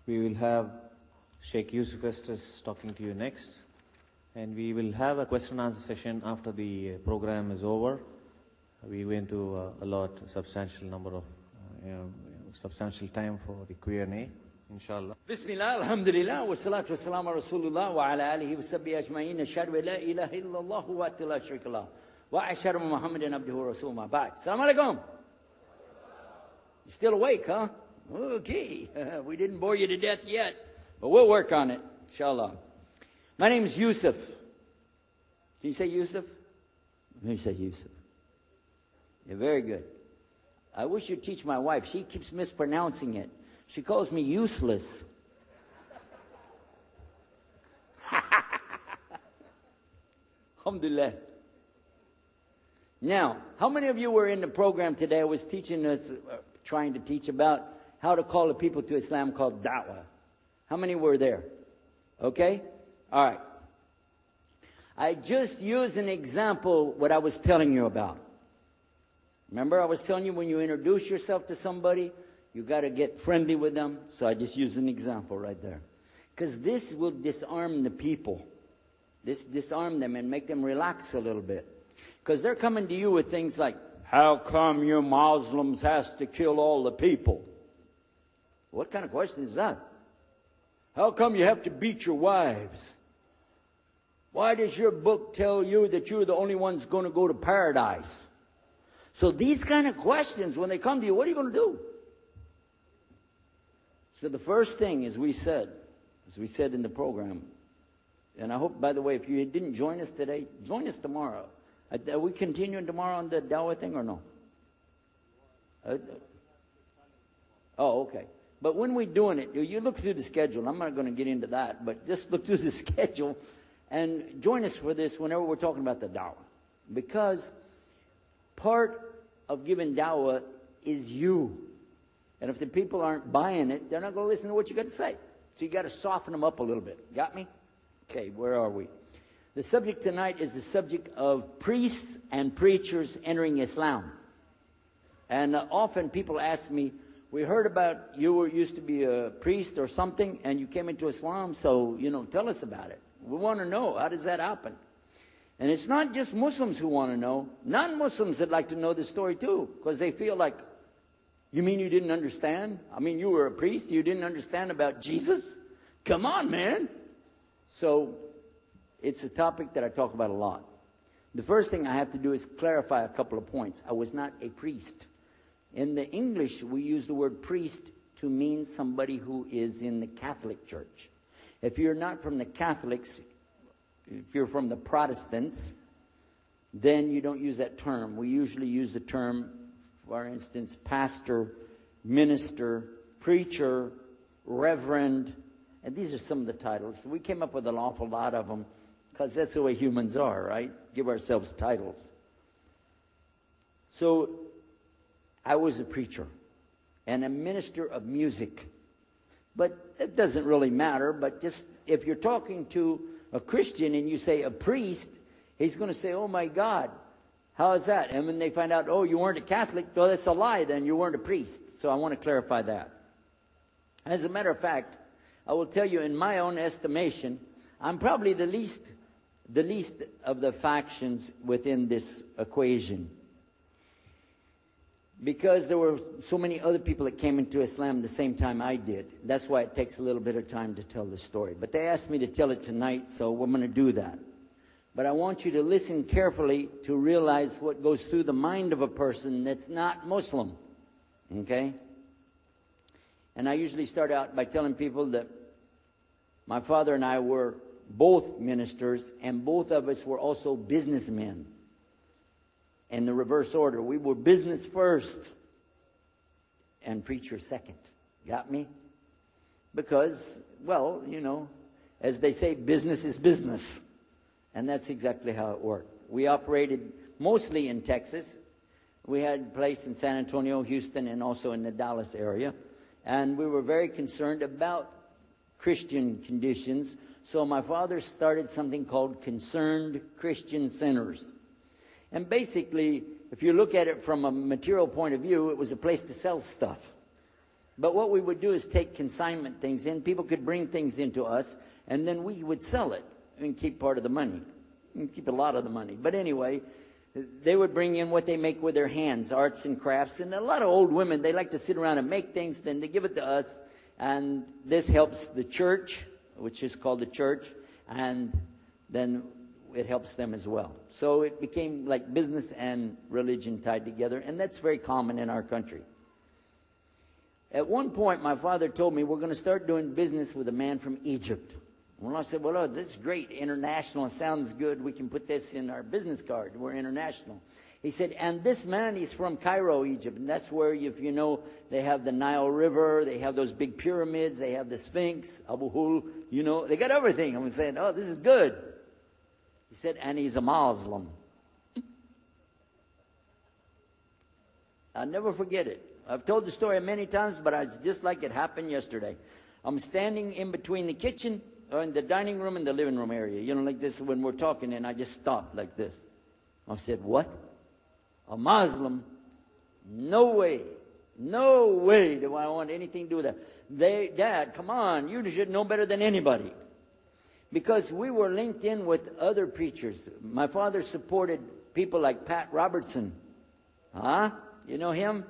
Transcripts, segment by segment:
We will have Sheikh Yusuf Estes talking to you next. And we will have a question and answer session after the program is over. We're going to allot a substantial number of, substantial time for the Q&A, inshallah. Bismillah, alhamdulillah, wa salatu wa salam ala rasulullah wa ala alihi wa sahbihi ajma'in. Ashhadu an la ilaha illallah wa la sharika lah. Wa ashhadu anna Muhammadan abduhu wa rasuluhu ma ba'd. Assalamu alaikum. You still awake, huh? Okay. We didn't bore you to death yet, but we'll work on it, inshallah. My name is Yusuf. Can you say Yusuf? You say Yusuf. Yeah, very good. I wish you'd teach my wife. She keeps mispronouncing it. She calls me useless. Alhamdulillah. Now, how many of you were in the program today? I was teaching us, trying to teach about how to call the people to Islam called da'wah. How many were there? Okay? All right. I just used an example what I was telling you about. Remember I was telling you when you introduce yourself to somebody, you got to get friendly with them. So I just used an example right there. Because this will disarm the people. This disarm them and make them relax a little bit. Because they're coming to you with things like, how come you Muslims has to kill all the people? What kind of question is that? How come you have to beat your wives? Why does your book tell you that you're the only ones going to go to paradise? So these kind of questions, when they come to you, what are you going to do? So the first thing, as we said in the program, and I hope, by the way, if you didn't join us today, join us tomorrow. Are we continuing tomorrow on the Dawah thing or no? Oh, okay. But when we're doing it, you look through the schedule. I'm not going to get into that, but just look through the schedule and join us for this whenever we're talking about the Dawah. Because part of giving Dawah is you. And if the people aren't buying it, they're not going to listen to what you got to say. So you got to soften them up a little bit. Got me? Okay, where are we? The subject tonight is the subject of priests and preachers entering Islam. And often people ask me, we heard about you used to be a priest or something and you came into Islam, so, tell us about it. We want to know, how does that happen? And it's not just Muslims who want to know. Non-Muslims would like to know the story too, because they feel like, you mean you didn't understand? I mean, you were a priest, you didn't understand about Jesus? Come on, man. So, it's a topic that I talk about a lot. The first thing I have to do is clarify a couple of points. I was not a priest. In the English, we use the word priest to mean somebody who is in the Catholic Church. If you're not from the Catholics, if you're from the Protestants, then you don't use that term. We usually use the term, for instance, pastor, minister, preacher, reverend, and these are some of the titles. We came up with an awful lot of them because that's the way humans are, right? Give ourselves titles. So, I was a preacher and a minister of music. But it doesn't really matter, but just if you're talking to a Christian and you say a priest, he's going to say, oh my God, how is that? And when they find out, oh, you weren't a Catholic, well, that's a lie, then you weren't a priest. So I want to clarify that. As a matter of fact, I will tell you in my own estimation, I'm probably the least of the factions within this equation. Because there were so many other people that came into Islam the same time I did. That's why it takes a little bit of time to tell the story. But they asked me to tell it tonight, so we're going to do that. But I want you to listen carefully to realize what goes through the mind of a person that's not Muslim. Okay? And I usually start out by telling people that my father and I were both ministers, and both of us were also businessmen. In the reverse order. We were business first and preacher second. Got me? Because, well, as they say, business is business. And that's exactly how it worked. We operated mostly in Texas. We had a place in San Antonio, Houston, and also in the Dallas area. And we were very concerned about Christian conditions. So my father started something called Concerned Christian Centers. And basically, if you look at it from a material point of view, it was a place to sell stuff. But what we would do is take consignment things in. People could bring things into us, and then we would sell it and keep part of the money. And keep a lot of the money. But anyway, they would bring in what they make with their hands, arts and crafts. And a lot of old women, they like to sit around and make things, then they give it to us. And this helps the church, which is called the church, and then it helps them as well. So it became like business and religion tied together, and that's very common in our country. At one point, my father told me, we're going to start doing business with a man from Egypt. Well, I said, well, oh, this is great. International. It sounds good. We can put this in our business card. We're international. He said, and this man is from Cairo, Egypt. And that's where, if you know, they have the Nile River. They have those big pyramids. They have the Sphinx, Abu Hul. You know, they got everything. I'm saying, oh, this is good. He said, and he's a Muslim. I'll never forget it. I've told the story many times, but it's just like it happened yesterday. I'm standing in between the kitchen, or in the dining room and the living room area. You know, like this when we're talking, and I just stopped like this. I said, what? A Muslim? No way. No way do I want anything to do with that. Dad, come on. You should know better than anybody. Because we were linked in with other preachers. My father supported people like Pat Robertson. Huh? You know him?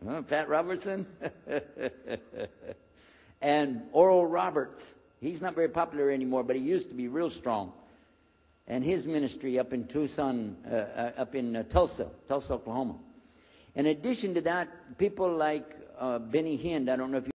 Huh, Pat Robertson? And Oral Roberts. He's not very popular anymore, but he used to be real strong. And his ministry up in Tucson, Tulsa, Oklahoma. In addition to that, people like Benny Hinn, I don't know if you